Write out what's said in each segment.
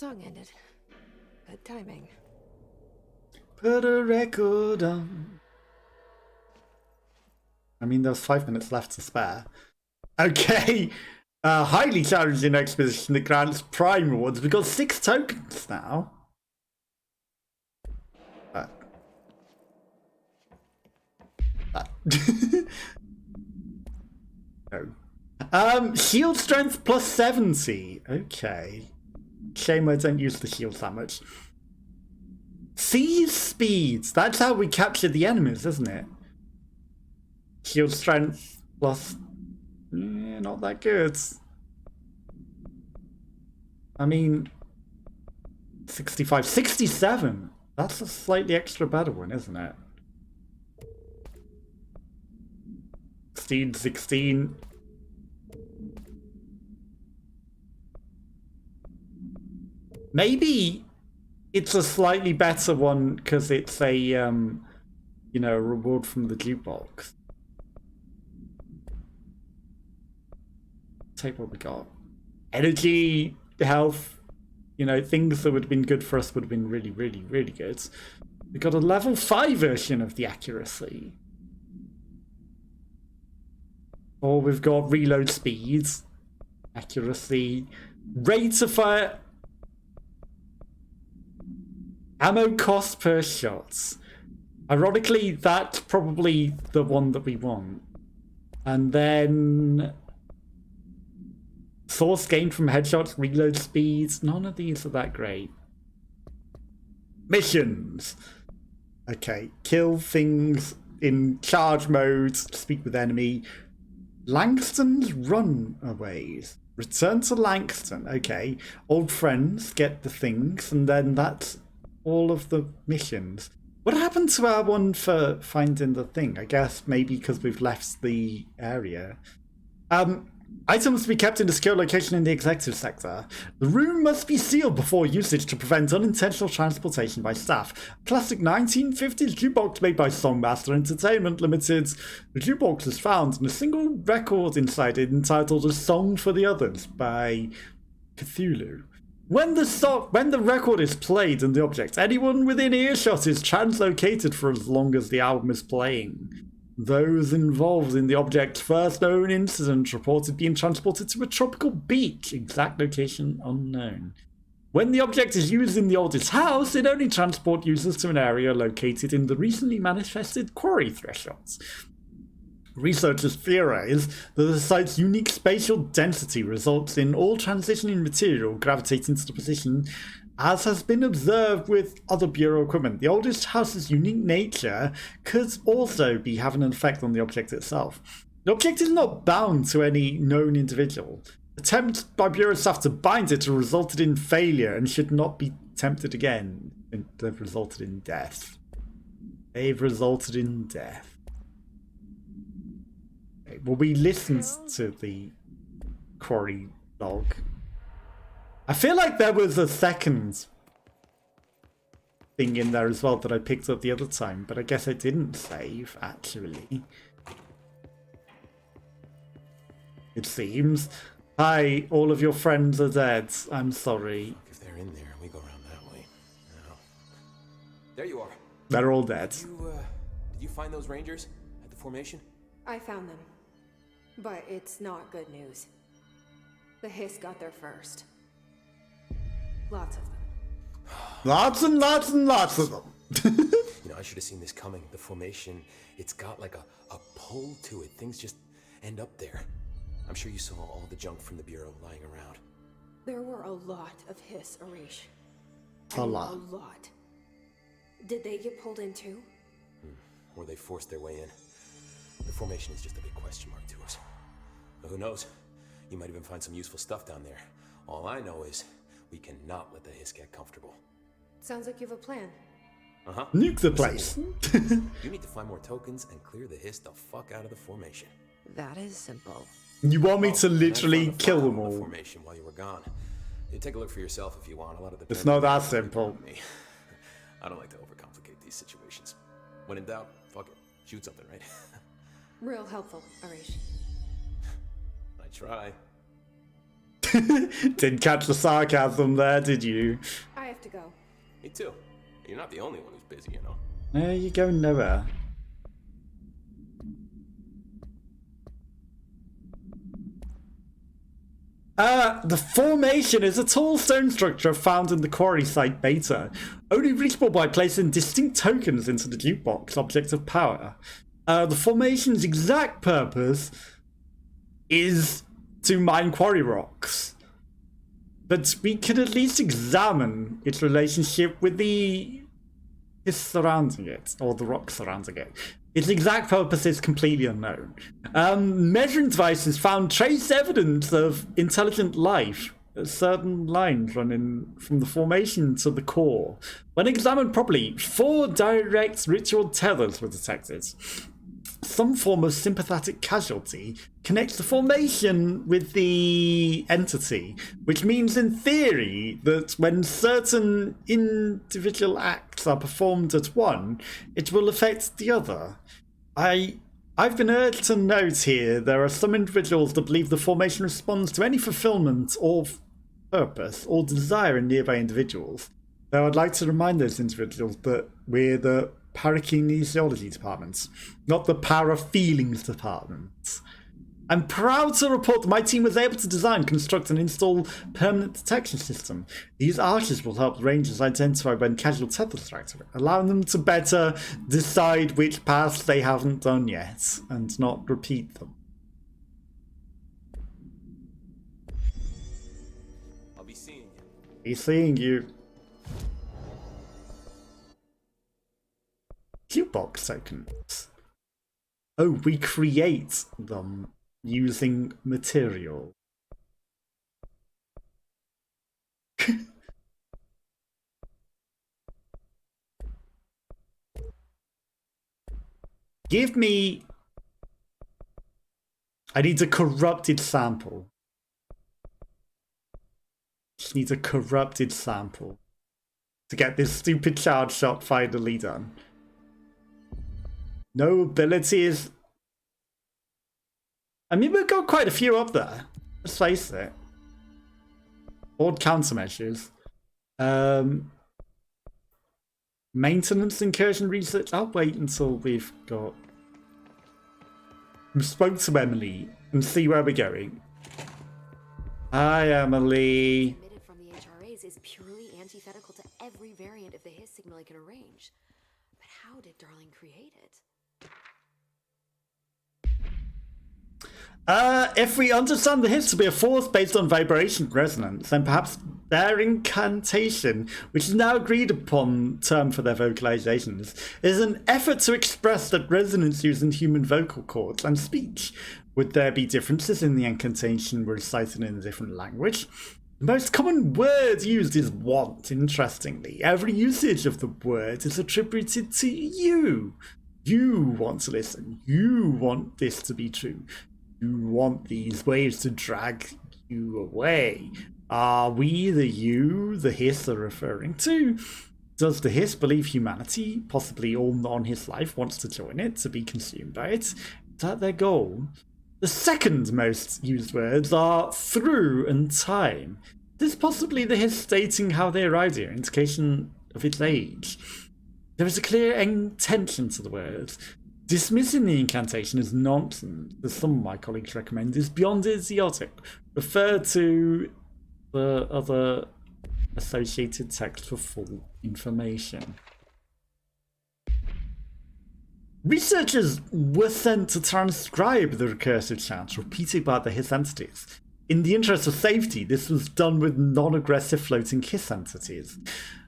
Song ended. Good timing. Put a record on. I mean, there's 5 minutes left to spare. Okay. Highly challenging exposition that grants Prime rewards. We've got 6 tokens now. No. Shield strength plus 70. Okay. Shame I don't use the shields that much. Seize speeds. That's how we capture the enemies, isn't it? Shield strength plus... not that good. I mean... 65. 67! That's a slightly extra better one, isn't it? 16. Maybe it's a slightly better one because it's a, you know, reward from the jukebox. Take what we got. Energy, health, you know, things that would have been good for us would have been really, really, really good. We got a level 5 version of the accuracy. Or we've got reload speeds, accuracy, rate of fire, ammo cost per shot. Ironically, that's probably the one that we want. And then source gained from headshots, reload speeds. None of these are that great. Missions. Okay, kill things in charge mode, speak with enemy. Langston's runaways. Return to Langston. Okay, old friends, get the things, and then that's all of the missions. What happened to our one for finding the thing? I guess maybe because we've left the area. Items to be kept in a secure location in the executive sector. The room must be sealed before usage to prevent unintentional transportation by staff. Classic 1950s jukebox made by Songmaster Entertainment Limited. The jukebox is found in a single record inside it entitled A Song for the Others by Cthulhu. When the record is played in the object, anyone within earshot is translocated for as long as the album is playing. Those involved in the object's first known incident reported being transported to a tropical beach, exact location unknown. When the object is used in the oldest house, it only transports users to an area located in the recently manifested quarry thresholds. Researchers theorize that the site's unique spatial density results in all transitioning material gravitating to the position, as has been observed with other Bureau equipment. The oldest house's unique nature could also be having an effect on the object itself. The object is not bound to any known individual. Attempts by Bureau staff to bind it have resulted in failure and should not be attempted again. They've resulted in death. Okay, well, we listened to the quarry log. I feel like there was a second thing in there as well that I picked up the other time, but I guess I didn't save, actually. It seems. Hi, all of your friends are dead. I'm sorry. If they're in there, we go around that way. No. There you are. They're all dead. Did you find those rangers at the formation? I found them. But it's not good news. The Hiss got there first. Lots of them. Lots and lots and lots of them. You know, I should have seen this coming. The formation, it's got like a pull to it. Things just end up there. I'm sure you saw all the junk from the Bureau lying around. There were a lot of Hiss, Arish. A lot. A lot. Did they get pulled in too? Or they forced their way in. The formation is just a big question mark to us. But who knows? You might even find some useful stuff down there. All I know is we cannot let the Hiss get comfortable. Sounds like you have a plan. Uh-huh. Nuke the place. You need to find more tokens and clear the Hiss the fuck out of the formation. That is simple. You want me to literally kill them all? The formation while you were gone. You take a look for yourself if you want. A lot of the It's not that simple. I don't like to overcomplicate these situations. When in doubt, fuck it. Shoot something, right? Real helpful, Arish. I try. Didn't catch the sarcasm there, did you? I have to go. Me too. You're not the only one who's busy, you know. There you go, nowhere. The formation is a tall stone structure found in the quarry site beta, only reachable by placing distinct tokens into the jukebox object of power. The formation's exact purpose is to mine quarry rocks, but we can at least examine its relationship with the surrounding it, or the rocks surrounding it. Its exact purpose is completely unknown. Measuring devices found trace evidence of intelligent life, certain lines running from the formation to the core. When examined properly, 4 direct ritual tethers were detected. Some form of sympathetic casualty connects the formation with the entity, which means in theory that when certain individual acts are performed at one, it will affect the other. I've been urged to note here there are some individuals that believe the formation responds to any fulfillment or purpose or desire in nearby individuals. Though I'd like to remind those individuals that we're the parakinesiology department, not the para-feelings department. I'm proud to report that my team was able to design, construct, and install permanent detection system. These arches will help rangers identify when casual tethers are activated, allowing them to better decide which paths they haven't done yet, and not repeat them. I'll be seeing you. Be seeing you. Jukebox tokens. Oh, we create them using material. Give me... I need a corrupted sample. Just need a corrupted sample to get this stupid charge shot finally done. No abilities. I mean, we've got quite a few up there. Let's face it. Board countermeasures. Maintenance incursion research. I'll wait until we've got... We spoke to Emily and see where we're going. Hi, Emily. Emitted from the HRAs is purely antithetical to every variant of the Hiss signal I can arrange. But how did Darling create it? If we understand the Hiss to be a force based on vibration resonance, then perhaps their incantation, which is now agreed upon term for their vocalizations, is an effort to express that resonance using human vocal cords and speech. Would there be differences in the incantation recited in a different language? The most common word used is want, interestingly. Every usage of the word is attributed to you. You want to listen. You want this to be true. You want these waves to drag you away. Are we the you the Hiss are referring to? Does the Hiss believe humanity, possibly all non-Hiss life, wants to join it, to be consumed by it? Is that their goal? The second most used words are through and time. This is possibly the Hiss stating how they arrived here, indication of its age. There is a clear intention to the words. Dismissing the incantation as nonsense, as some of my colleagues recommend, is beyond idiotic. Refer to the other associated text for full information. Researchers were sent to transcribe the recursive chants repeated by the Hiss entities. In the interest of safety, this was done with non-aggressive floating Hiss entities.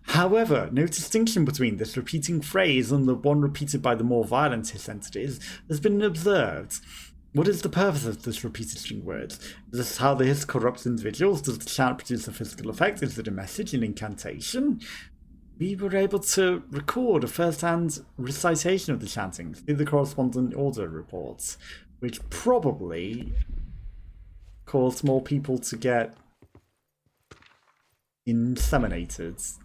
However, no distinction between this repeating phrase and the one repeated by the more violent Hiss entities has been observed. What is the purpose of this repeated string words? Is this how the Hiss corrupts individuals? Does the chant produce a physical effect? Is it a message, an incantation? We were able to record a first-hand recitation of the chanting through the corresponding order reports, which probably caused more people to get inseminated.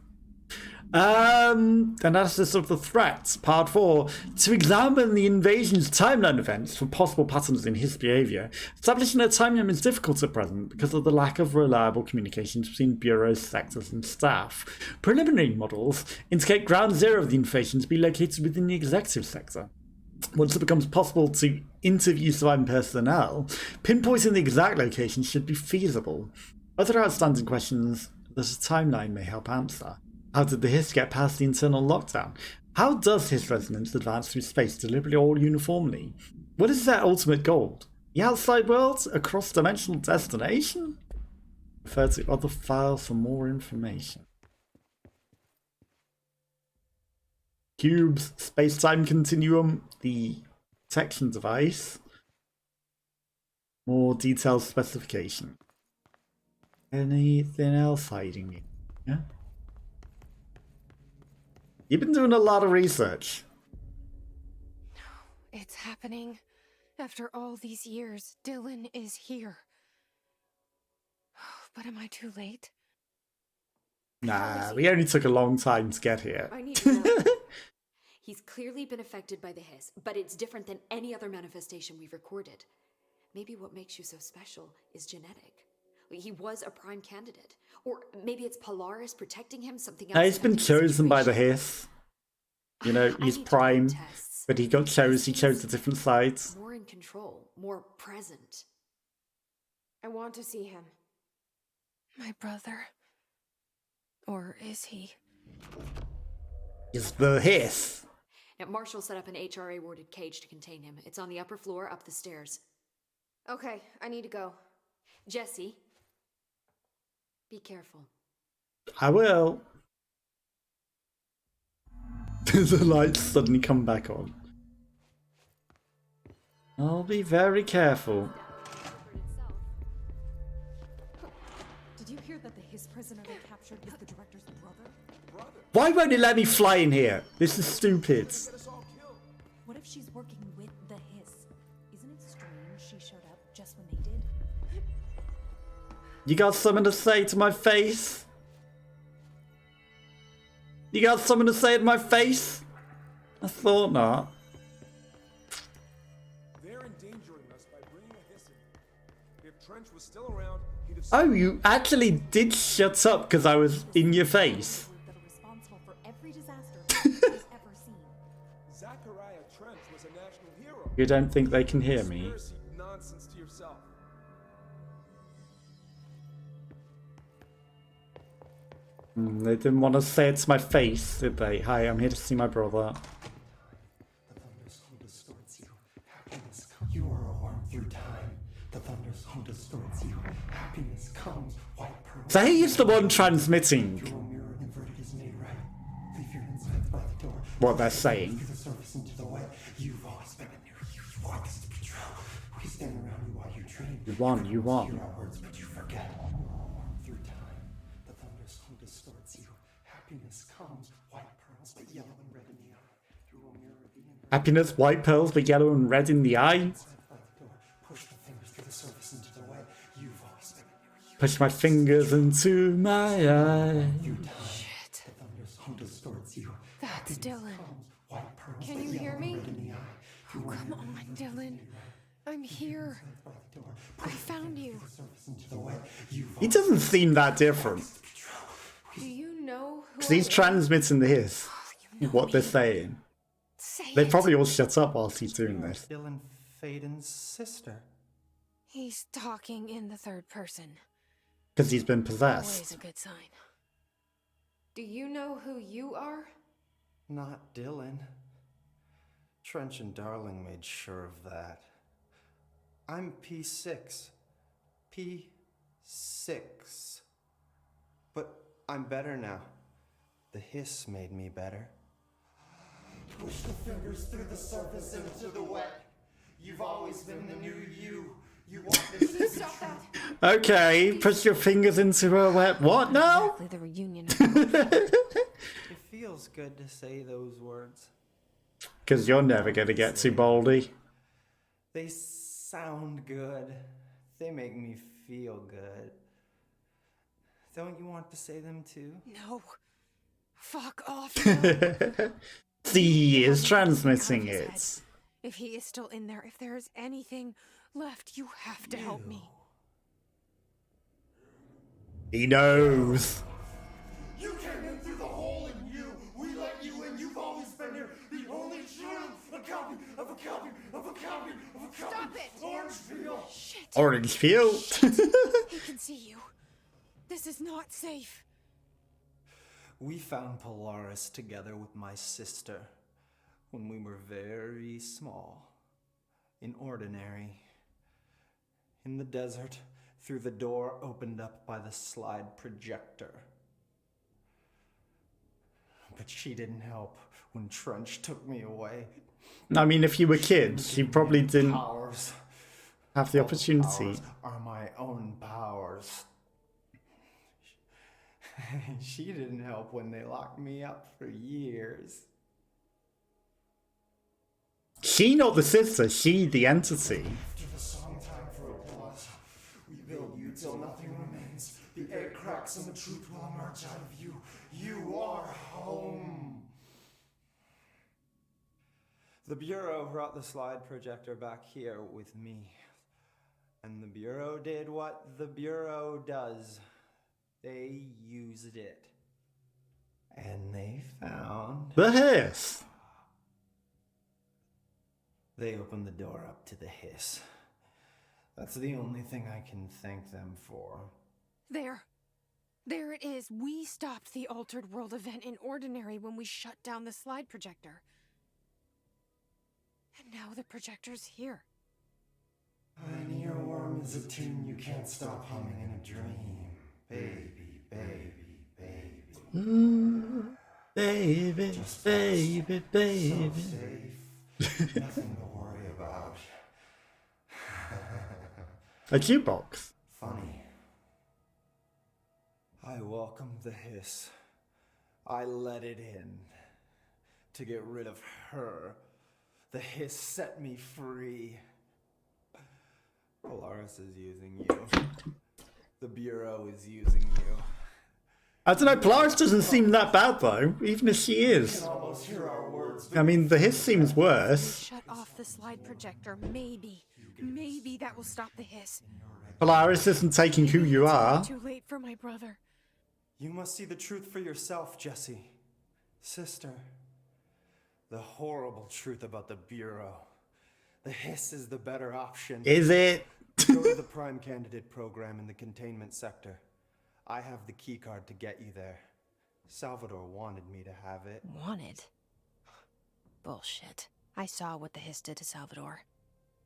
Analysis of the threats, part 4. To examine the invasion's timeline events for possible patterns in his behaviour, establishing a timeline is difficult at present because of the lack of reliable communications between bureaus, sectors, and staff. Preliminary models indicate ground zero of the invasion to be located within the executive sector. Once it becomes possible to interview surviving personnel, pinpointing the exact location should be feasible. Other outstanding questions that a timeline may help answer. How did the Hiss get past the internal lockdown? How does Hiss resonance advance through space deliberately or uniformly? What is their ultimate goal? The outside world? A cross-dimensional destination? Refer to other files for more information. Cubes, space-time continuum, the detection device. More detailed specification. Anything else hiding in here? You've been doing a lot of research. It's happening. After all these years, Dylan is here. But am I too late? Nah, we only took a long time to get here. I need to know. He's clearly been affected by the hiss, but it's different than any other manifestation we've recorded. Maybe what makes you so special is genetic. He was a prime candidate. Or maybe it's Polaris protecting him, something else. He's been chosen by the Hiss. You know, he's prime, but he chose the different sides. More in control, more present. I want to see him. My brother? Or is he? He's the Hiss. Now, Marshall set up an HRA-warded cage to contain him. It's on the upper floor, up the stairs. Okay, I need to go. Jesse, be careful. I will. The lights suddenly come back on. I'll be very careful. Did you hear that the Hiss prisoner they captured is the director's brother? Why won't it let me fly in here? This is stupid. What if she's working with the Hiss? Isn't it strange she showed up just when they did? You got something to say to my face? You got something to say to my face? I thought not. They're endangering us by bringing a Hiss in. If Trench was still around, he'd have... Oh, you actually did shut up because I was in your face. That are responsible for every disaster he's ever seen. Zachariah Trench was a national hero. You don't think they can hear me? Conspiracy nonsense to yourself. They didn't want to say it to my face, did they? Hi, I'm here to see my brother. The thunderstorm distorts you. Happiness comes. You are a worm through time. The thunderstorm distorts you. Happiness comes. White pearl. So he is the one transmitting Your mirror inverted is made right. Leave your insides by the door. what they're saying. Through the surface into the wet. You've always been a new you. You want this to be true. We stand around you while you dream. You won, you won. Hear our words, but you forget. You are a worm through time. The thunderstorm distorts you. Happiness comes. White pearls, but yellow and red in the eye. Through a mirror of the inverted. Happiness, white pearls, but yellow and red in the eye. By the door. Push the fingers through the surface into the wet. You've always been a new you. Push my fingers into my eye. Shit. The thunderstorm distorts you. That's Dylan. White pearls, Can but you yellow hear and me? red in the eye. Oh, come on, Dylan. I'm here. By the door. I found you. Surface into the wet. You've He doesn't seem that different. Do you know who Because he's I am? transmitting the Hiss. You know What they're me. saying. Say They it. probably all shut up whilst he's doing this. Dylan Faden's sister. He's talking in the third person. Because he's been Always possessed. a good sign. Do you know who you are? Not Dylan. Trench and Darling made sure of that. I'm P6. P6. But I'm better now. The Hiss made me better. Push the fingers through the surface into the wet. You've always been the new you. You want this to be Stop that! Okay, push your fingers into her wet. What now? Exactly the reunion. It feels good to say those words. Because you're never going to get too baldy. They sound good. They make me feel good. Don't you want to say them too? No. Fuck off. Dylan. He is Have transmitting everything out of his it. head. If he is still in there, if there is anything left, you have to help me. He knows. You came in through the hole in you. We let you in. You've always been here. The only true. A copy of a copy of a copy of a copy. Stop it! Orange peel. Shit. Orange peel. He can see you. This is not safe. We found Polaris together with my sister when we were very small, in Ordinary, in the desert, through the door opened up by the slide projector. But she didn't help when Trench took me away. I mean, if you were kids, you probably didn't Powers. have the All opportunity. powers are my own powers. She didn't help when they locked me up for years. She not the sister, she the entity. After the song time for applause, we build you till nothing remains. The egg cracks and the truth will emerge out of you. You are home. The Bureau brought the slide projector back here with me. And the Bureau did what the Bureau does. They used it. And they found... The hiss. They opened the door up to the hiss. That's the only thing I can thank them for. There. There it is. We stopped the Altered World event in Ordinary when we shut down the slide projector. And now the projector's here. An earworm is a tune you can't stop humming in a dream. Baby, baby, baby. Baby, Just baby, baby. So safe. Nothing to worry about. A jukebox. Funny. I welcomed the hiss. I let it in. To get rid of her. The hiss set me free. Polaris is using you. The Bureau is using you. I don't know, Polaris doesn't seem that bad though, even if she You is. can almost hear our words. I mean, the hiss seems worse. Shut off the slide projector. Maybe that will stop the hiss. Polaris isn't taking who you are. Too late for my brother. You must see the truth for yourself, Jessie. Sister. The horrible truth about the Bureau. The hiss is the better option. Is it? Go to the Prime Candidate program in the containment sector. I have the keycard to get you there. Salvador wanted me to have it. Wanted? Bullshit. I saw what the hiss did to Salvador.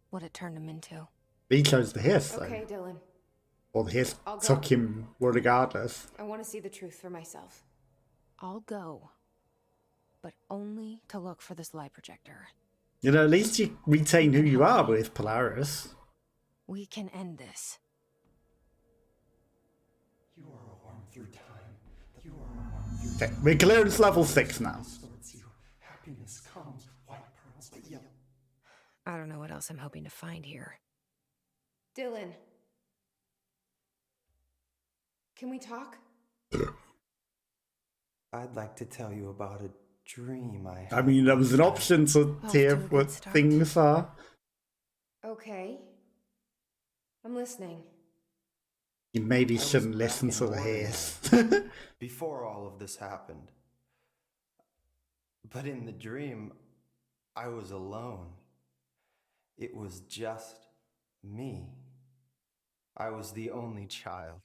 What it turned him into. He chose the hiss though. Okay, Dylan. Or the hiss I'll go. took him regardless. I want to see the truth for myself. I'll go. But only to look for the slide projector. You know, at least you retain who you are with Polaris. We can end this. You are a worm through time. You are a worm through Okay, we're clearance level 6 now. towards you. Happiness comes, white pearls, but yellow. I don't know what else I'm hoping to find here. Dylan. Can we talk? I'd like to tell you about a dream I had. I mean, there was an option to Off hear to a good what start. things are. Okay. I'm listening. You maybe was shouldn't back listen in to the Oregon. hiss. Before all of this happened. But in the dream, I was alone. It was just me. I was the only child.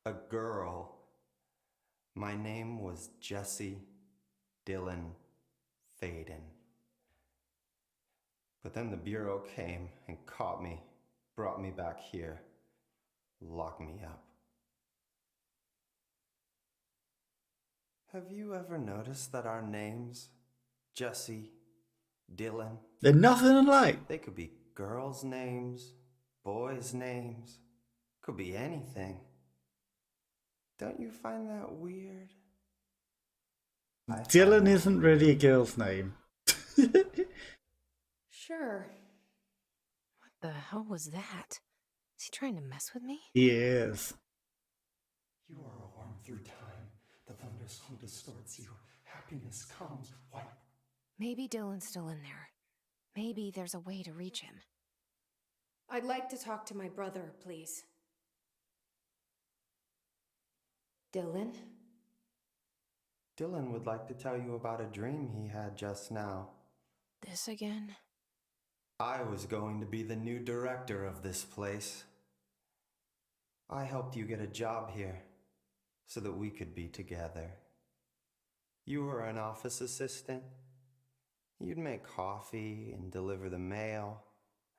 A girl. My name was Jessie Dylan Faden. But then the Bureau came and caught me, brought me back here, locked me up. Have you ever noticed that our names, Jessie, Dylan, They're nothing alike. they could be girls' names, boys' names, could be anything. Don't you find that weird? I find Dylan that isn't really a girl's name. Sure. What the hell was that? Is he trying to mess with me? He is. You are a worm through time. The thunder's hung to distorts you. Happiness comes white. Maybe Dylan's still in there. Maybe there's a way to reach him. I'd like to talk to my brother, please. Dylan? Dylan would like to tell you about a dream he had just now. This again? I was going to be the new director of this place. I helped you get a job here so that we could be together. You were an office assistant. You'd make coffee and deliver the mail,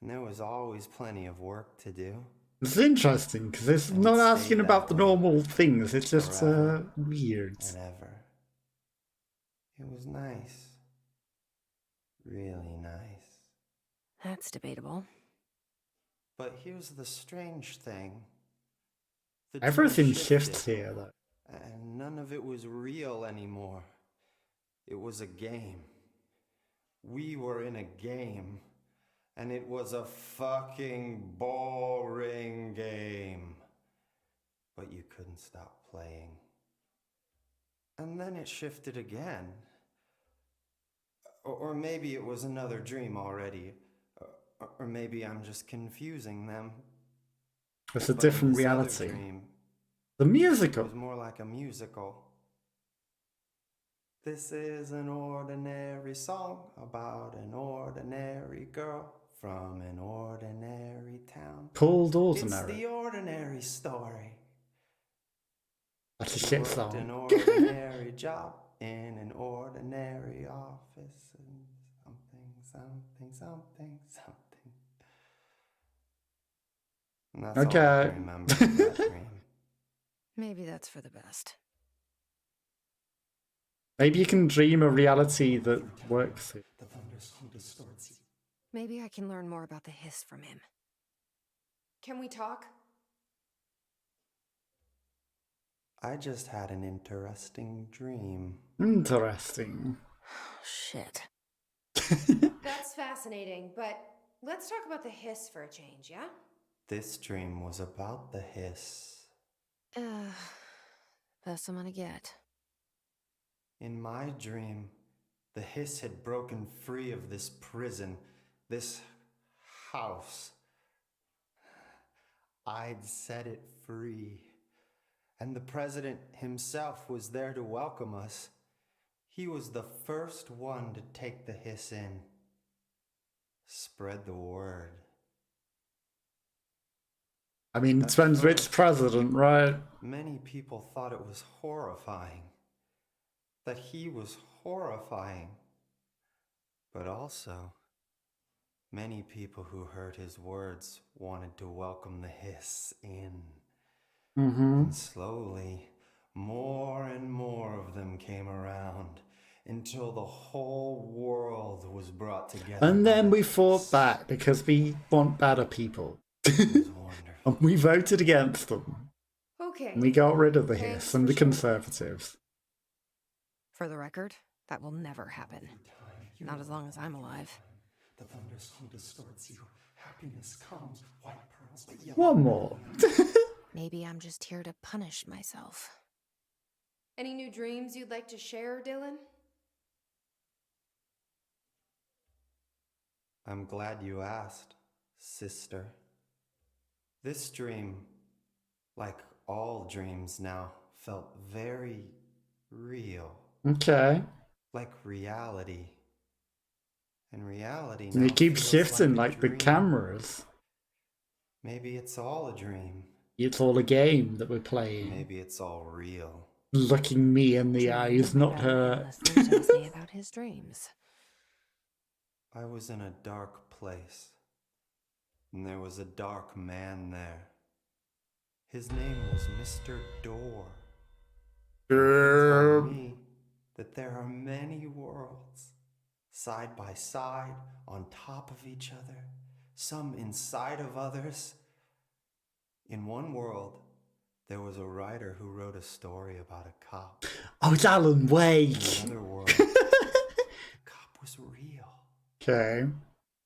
and there was always plenty of work to do. It's interesting because it's And not it asking stayed about the that way normal things. It's just forever weird. and ever. It was nice. Really nice. That's debatable. But here's the strange thing. The Everything dream shifts shifted, here, though. and none of it was real anymore. It was a game. We were in a game, and it was a fucking boring game. But you couldn't stop playing. And then it shifted again. Or maybe it was another dream already. Or maybe I'm just confusing them. It's a But different this other reality. dream, The it musical. was more like a musical. This is an ordinary song about an ordinary girl from an ordinary town. Called It's Ordinary. the ordinary story. That's a She shit worked an song. ordinary job in an ordinary office and something. And that's all I Okay. can remember of that dream. Maybe that's for the best. Maybe you can dream a reality that works. The thunderstorm distorts you. Maybe I can learn more about the hiss from him. Can we talk? I just had an interesting dream. Interesting. Shit. That's fascinating, but let's talk about the hiss for a change, yeah? This dream was about the hiss. Best I'm gonna get. In my dream, the hiss had broken free of this prison, this house. I'd set it free. And the president himself was there to welcome us. He was the first one to take the hiss in. Spread the word. I mean, it At depends which first, president, right? Many people thought it was horrifying. That he was horrifying. But also, many people who heard his words wanted to welcome the hiss in. Mm-hmm. And slowly, more and more of them came around until the whole world was brought together. And by then the we fought hiss. back because we want better people. It was wonderful. And we voted against them. Okay. And we got rid of the Thanks hiss and for the sharing. Conservatives. For the record, that will never happen. Not as long as I'm alive. The thunderstorm distorts you. Happiness comes. White pearls, but yellow. One more. Maybe I'm just here to punish myself. Any new dreams you'd like to share, Dylan? I'm glad you asked, sister. This dream, like all dreams now, felt very real. Okay. Like reality. And reality And now it keeps feels shifting a like the dream. cameras. Maybe it's all a dream. It's all a game that we're playing. Maybe it's all real. Looking me in the Dreaming eyes, not about her. endlessly tells me about his dreams. I was in a dark place, and there was a dark man there. His name was Mr. Door. He told me that there are many worlds, side by side, on top of each other, some inside of others. In one world, there was a writer who wrote a story about a cop. Oh, it's Alan In Wake. another world, the cop was real. Okay.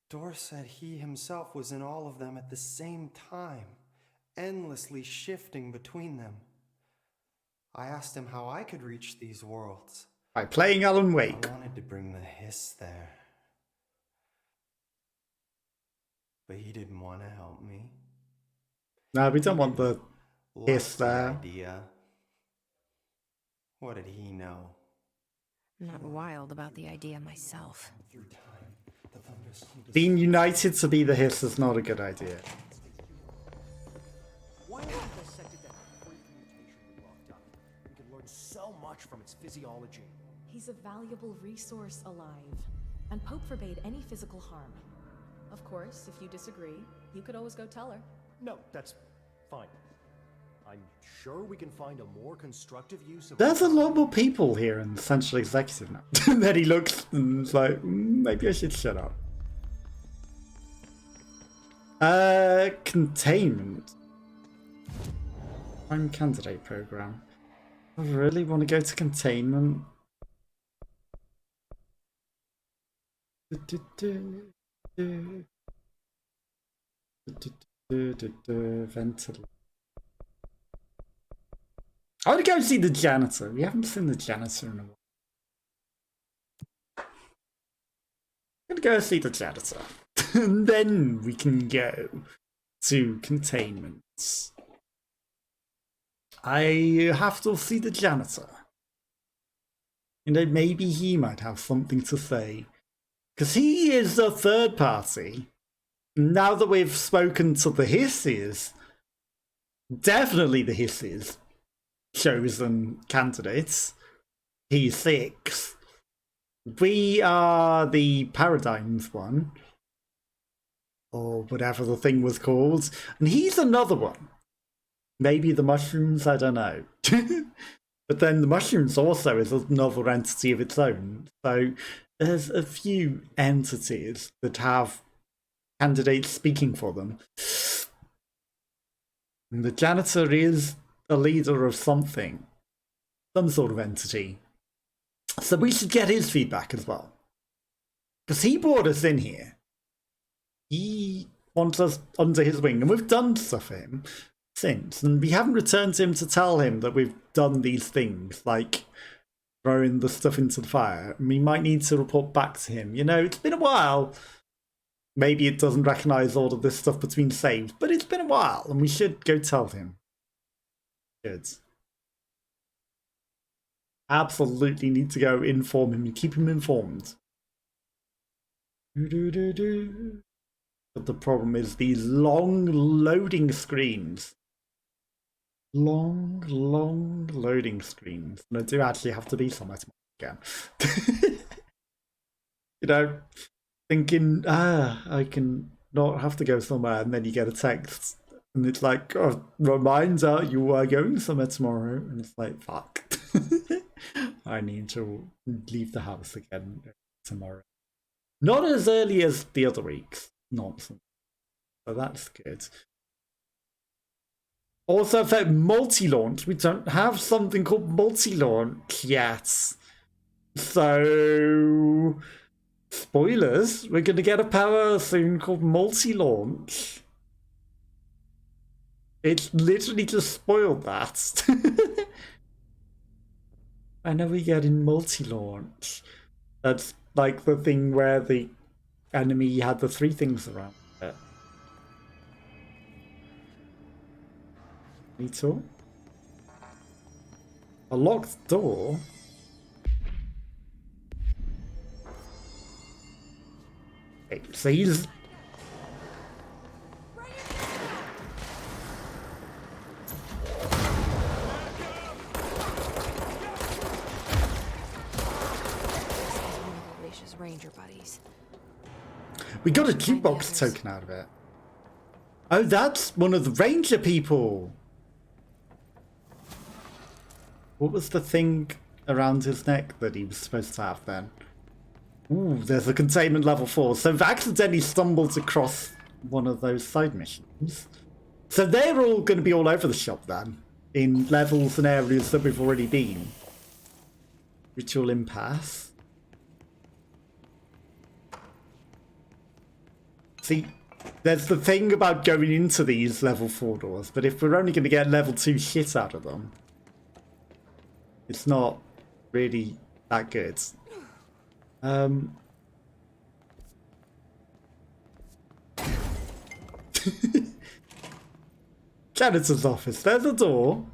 Dor said he himself was in all of them at the same time, endlessly shifting between them. I asked him how I could reach these worlds. By playing Alan Wake. I wanted to bring the hiss there. But he didn't want to help me. No, we don't want the hiss Liked the there. idea. What did he know? I'm not wild about the idea myself. Being united to be the hiss is not a good idea. Why not dissected that freak mutation we locked up? We could learn so much from its physiology. He's a valuable resource alive, and Pope forbade any physical harm. Of course, if you disagree, you could always go tell her. No, that's fine. I'm sure we can find a more constructive use of... There's a lot more people here in the Central Executive now. And then he looks and is like, maybe I should shut up. Containment. Prime candidate program. I really want to go to containment. Ventilator. I want to go see the janitor. We haven't seen the janitor in a while. I'm gonna go see the janitor. And then we can go to containment. I have to see the janitor. You know, maybe he might have something to say. Because he is a third party. Now that we've spoken to the hisses, definitely the hisses, chosen candidates, P6. We are the Paradigms one, or whatever the thing was called, and he's another one. Maybe the mushrooms, I don't know. But then the mushrooms also is another entity of its own. So there's a few entities that have candidates speaking for them. And the janitor is a leader of something, some sort of entity. So we should get his feedback as well. Because he brought us in here. He wants us under his wing, and we've done stuff for him since. And we haven't returned to him to tell him that we've done these things, like throwing the stuff into the fire. And we might need to report back to him. You know, it's been a while. Maybe it doesn't recognise all of this stuff between saves, but it's been a while, and we should go tell him. Good. Absolutely need to go inform him and keep him informed. But the problem is these long loading screens. Long loading screens. And I do actually have to be somewhere tomorrow again. You know, thinking, I can not have to go somewhere, and then you get a text. And it's like, oh, reminder, you are going somewhere tomorrow. And it's like, fuck. I need to leave the house again tomorrow. Not as early as the other weeks. Nonsense. So that's good. Also, for multi-launch, we don't have something called multi-launch yet. So, spoilers, we're going to get a power soon called multi-launch. It's literally just spoiled that. I know we get in multi-launch. That's like the thing where the enemy had the three things around it. Me too. A locked door? Okay, so he's... Ranger buddies. We got a jukebox token out of it. Oh, that's one of the ranger people. What was the thing around his neck that he was supposed to have then? Ooh, there's a containment level 4. So I've accidentally stumbled across one of those side missions. So they're all going to be all over the shop then, in levels and areas that we've already been. Ritual impasse. See, there's the thing about going into these level 4 doors, but if we're only going to get level 2 shit out of them, It's not really that good. Janitor's office. There's a door.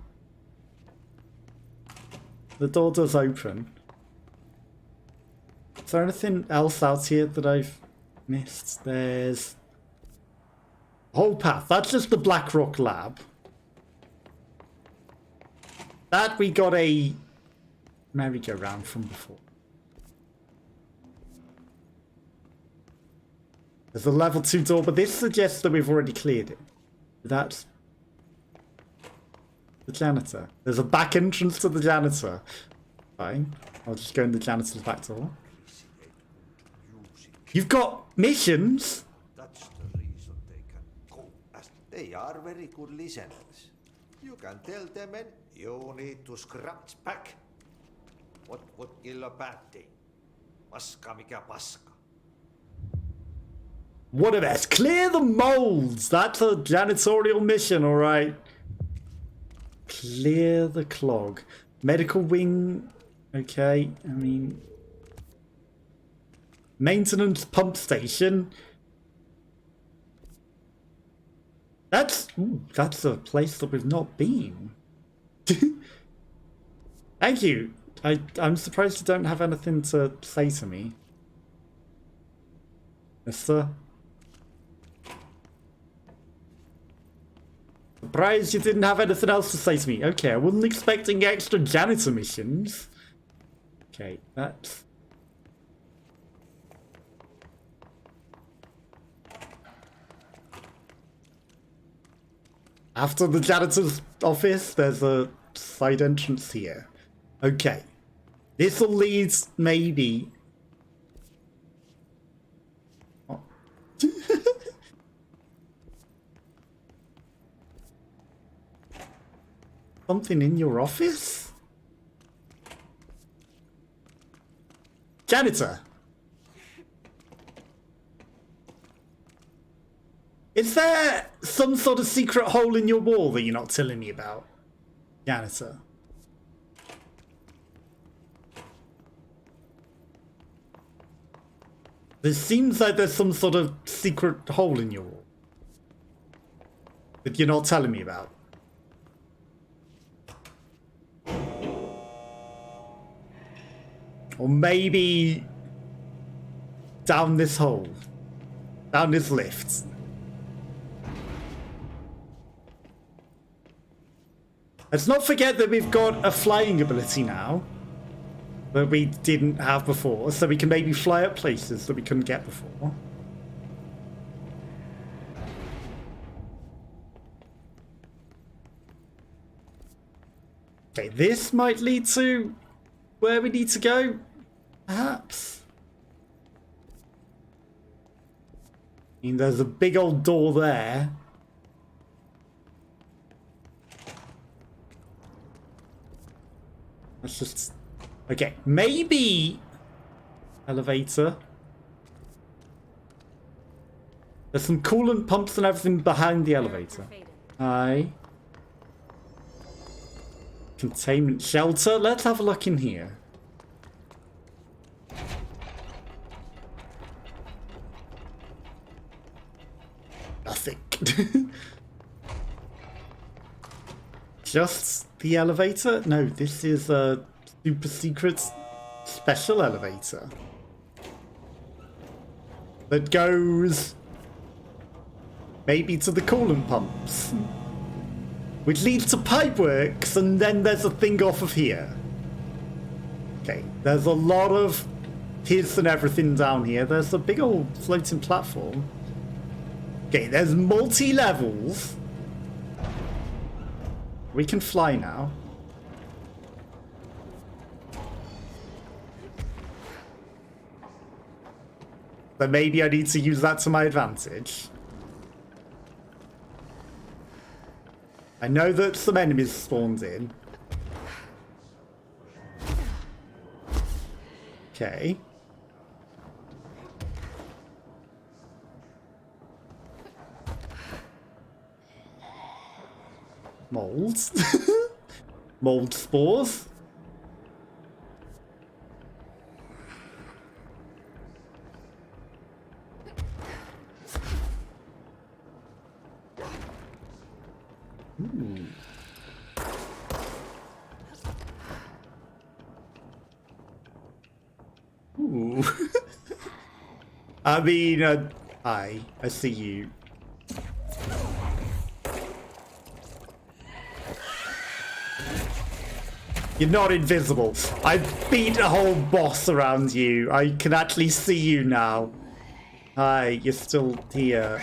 The door does open. Is there anything else out here that I've missed? There's a whole path. That's just the Blackrock lab. That we got a merry-go-round from before. There's a level 2 door, but this suggests that we've already cleared it. That's the janitor. There's a back entrance to the janitor. Fine. I'll just go in the janitor's back door. You've got missions? That's the reason they can go, as they are very good listeners. You can tell them and you need to scratch back. What would kill a bad thing? Paska mikä paska. What a mess. Clear the molds. That's a janitorial mission, alright. Clear the clog. Medical wing. Okay, I mean... Maintenance pump station. That's a place that we've not been. Thank you. I'm surprised you don't have anything to say to me. Mister? Surprised you didn't have anything else to say to me. Okay, I wasn't expecting extra janitor missions. Okay, that's... After the janitor's office, there's a side entrance here. Okay. This'll lead, maybe... Oh. Something in your office? Janitor! Is there some sort of secret hole in your wall that you're not telling me about? Janitor. There seems like there's some sort of secret hole in your wall that you're not telling me about. Or maybe down this hole. Down this lift. Let's not forget that we've got a flying ability now that we didn't have before, so we can maybe fly up places that we couldn't get before. Okay, this might lead to where we need to go, perhaps. I mean, there's a big old door there. Let's just... Okay, maybe... Elevator. There's some coolant pumps and everything behind the elevator. Hi. Containment shelter. Let's have a look in here. Nothing. Just the elevator? No, this is a super secret special elevator that goes maybe to the coolant pumps, which leads to pipeworks, and then there's a thing off of here. Okay, there's a lot of hiss and everything down here. There's a big old floating platform. Okay, there's multi-levels. We can fly now. But maybe I need to use that to my advantage. I know that some enemies spawned in. Okay. Molds. Mold spores. Ooh. I mean, I see you. You're not invisible. I beat a whole boss around you. I can actually see you now. Hi, you're still here.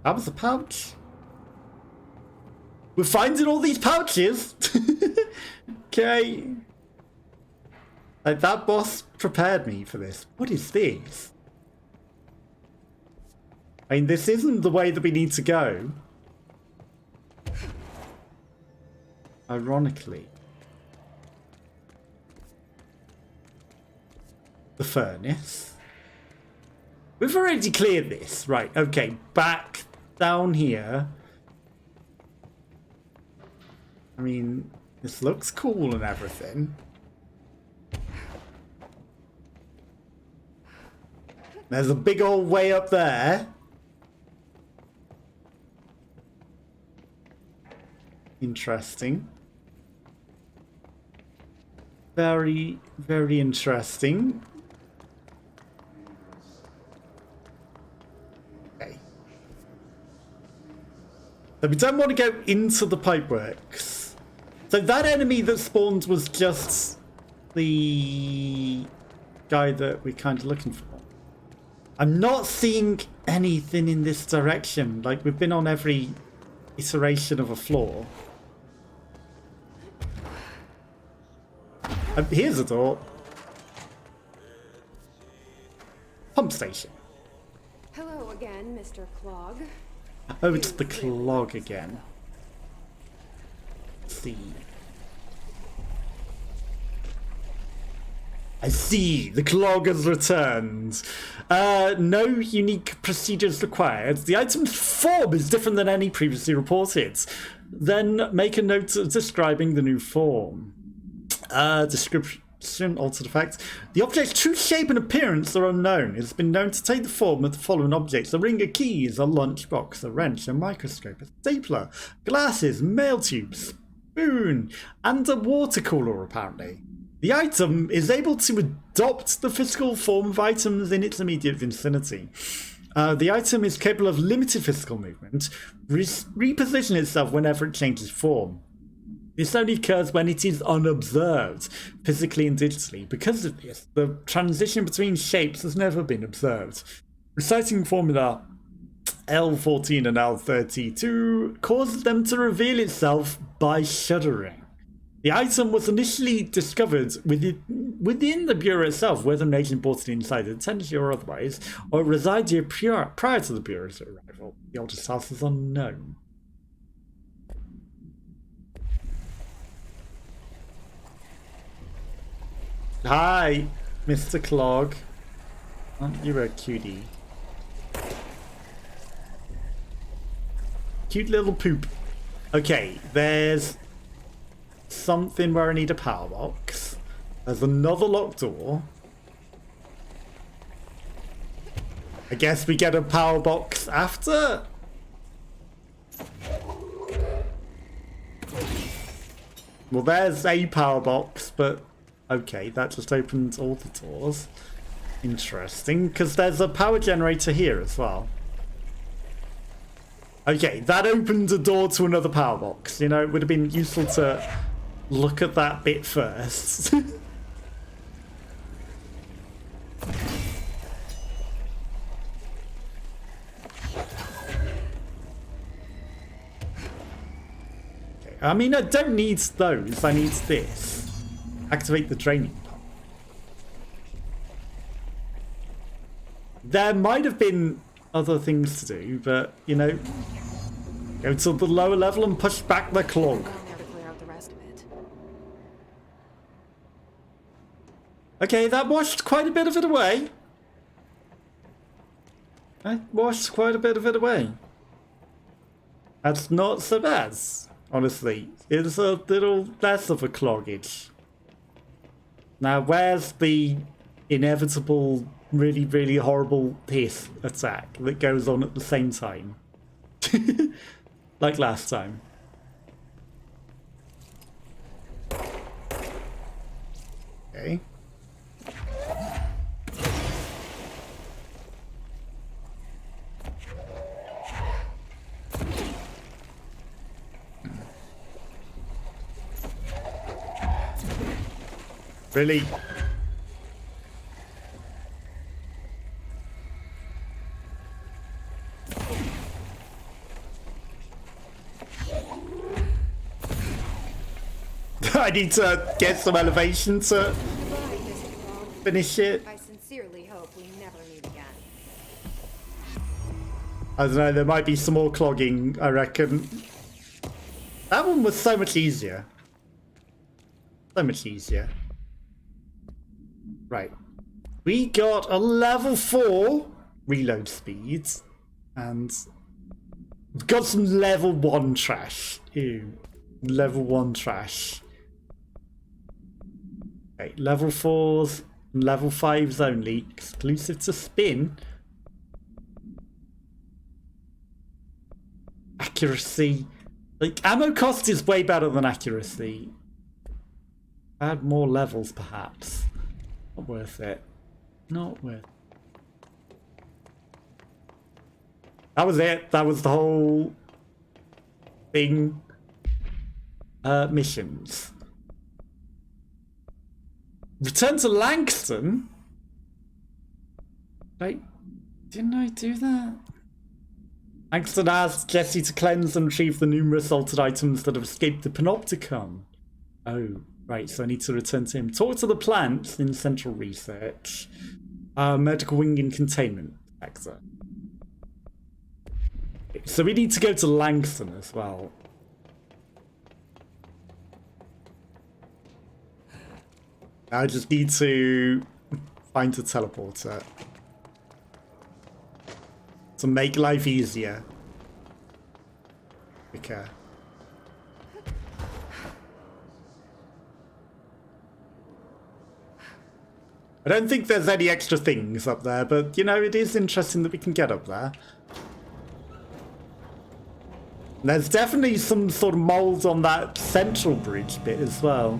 That was a pouch. We're finding all these pouches. Okay. Like, that boss prepared me for this. What is this? I mean, this isn't the way that we need to go. Ironically. The furnace. We've already cleared this. Right, okay. Back down here. I mean, this looks cool and everything. There's a big old way up there. Interesting. Very, very interesting. Okay. So we don't want to go into the pipeworks. So that enemy that spawned was just the guy that we're kind of looking for. I'm not seeing anything in this direction. Like, we've been on every iteration of a floor. Here's a door. Pump station. Hello again, Mr. Clog. Oh, it's the clog again. Let's see. I see. The clog has returned. No unique procedures required. The item's form is different than any previously reported. Then make a note of describing the new form. Description, altered effects. The object's true shape and appearance are unknown. It has been known to take the form of the following objects: a ring of keys, a lunchbox, a wrench, a microscope, a stapler, glasses, mail tubes, spoon, and a water cooler, apparently. The item is able to adopt the physical form of items in its immediate vicinity. The item is capable of limited physical movement, reposition itself whenever it changes form. This only occurs when it is unobserved, physically and digitally. Because of this, the transition between shapes has never been observed. Reciting formula L14 and L32 causes them to reveal itself by shuddering. The item was initially discovered within the Bureau itself, whether made imported inside the detention or otherwise, or it resides here prior to the Bureau's arrival. The oldest house is unknown. Hi, Mr. Clog. Aren't you a cutie? Cute little poop. Okay, there's something where I need a power box. There's another locked door. I guess we get a power box after. Well, there's a power box, but okay, that just opens all the doors. Interesting, because there's a power generator here as well. Okay, that opened a door to another power box. You know, it would have been useful to look at that bit first. Okay, I mean, I don't need those. I need this. Activate the draining pump. There might have been other things to do, but, you know, go to the lower level and push back the clog. Okay, that washed quite a bit of it away. I washed quite a bit of it away. That's not so bad, honestly. It's a little less of a cloggage. Now, where's the inevitable, really, really horrible hiss attack that goes on at the same time. Like last time. Okay. Really? I need to get some elevation to finish it. I sincerely hope we never meet again. I don't know, there might be some more clogging, I reckon. That one was so much easier. So much easier. Right. We got a level 4 reload speed. And we've got some level 1 trash. Ew. Level 1 trash. Okay, level 4s and level 5s only. Exclusive to spin. Accuracy. Like, ammo cost is way better than accuracy. Add more levels, perhaps. Not worth it. Not worth it. That was it. That was the whole thing. Missions. Return to Langston? Wait, didn't I do that? Langston asked Jesse to cleanse and retrieve the numerous altered items that have escaped the Panopticon. Oh, right, so I need to return to him. Talk to the plants in Central Research. Medical wing and containment factor. So we need to go to Langston as well. I just need to find a teleporter to make life easier. Okay. I don't think there's any extra things up there, but you know, it is interesting that we can get up there. There's definitely some sort of mold on that central bridge bit as well.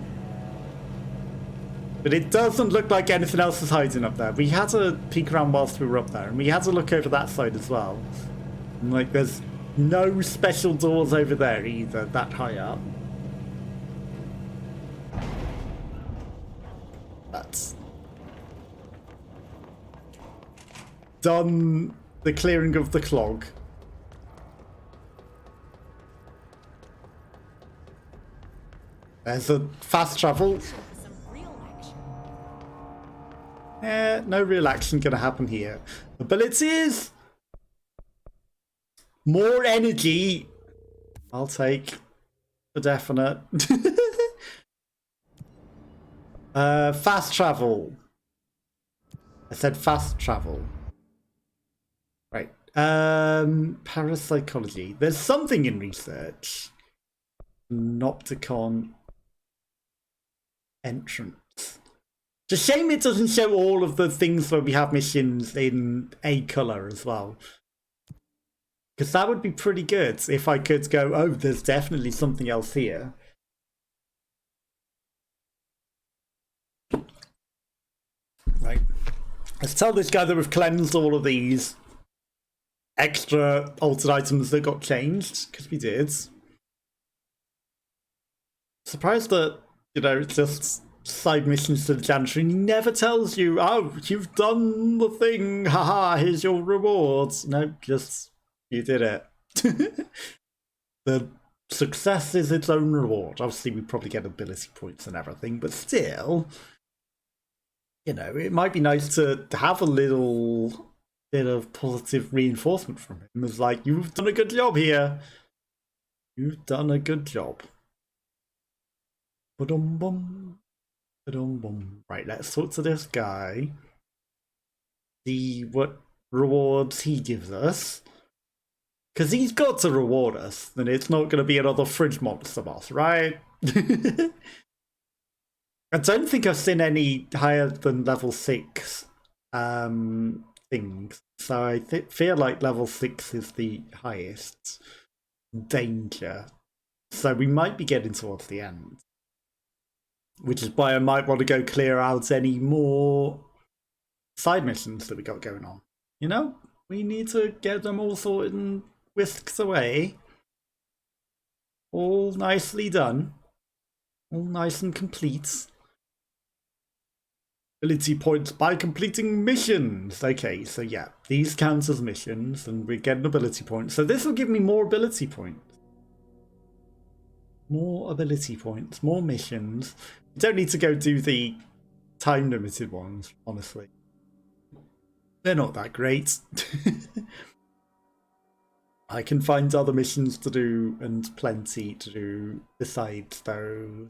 But it doesn't look like anything else is hiding up there. We had to peek around whilst we were up there, and we had to look over that side as well. And like, there's no special doors over there either, that high up. That's done the clearing of the clog. There's a fast travel. No real action gonna happen here. Abilities. More energy. I'll take for definite. Fast travel. I said fast travel. Right. Parapsychology. There's something in research. Panopticon entrance. It's a shame it doesn't show all of the things where we have missions in a colour as well. Because that would be pretty good if I could go, oh, there's definitely something else here. Right. Let's tell this guy that we've cleansed all of these extra altered items that got changed, because we did. Surprised that, you know, it's just side missions to the janitor, and he never tells you, oh, you've done the thing, haha, here's your rewards. No, just, you did it. The success is its own reward. Obviously, we probably get ability points and everything, but still, you know, it might be nice to have a little bit of positive reinforcement from him. It's like, you've done a good job here. You've done a good job. Ba-dum-bum. Right, let's talk to this guy. See what rewards he gives us. Because he's got to reward us. Then it's not going to be another fridge monster boss, right? I don't think I've seen any higher than level 6 things. So I feel like level 6 is the highest danger. So we might be getting towards the end. Which is why I might want to go clear out any more side missions that we got going on. You know? We need to get them all sorted and whisked away. All nicely done. All nice and complete. Ability points by completing missions. Okay, so yeah, these count as missions, and we get an ability point. So this will give me more ability points. More ability points, more missions. You don't need to go do the time-limited ones, honestly. They're not that great. I can find other missions to do, and plenty to do besides those.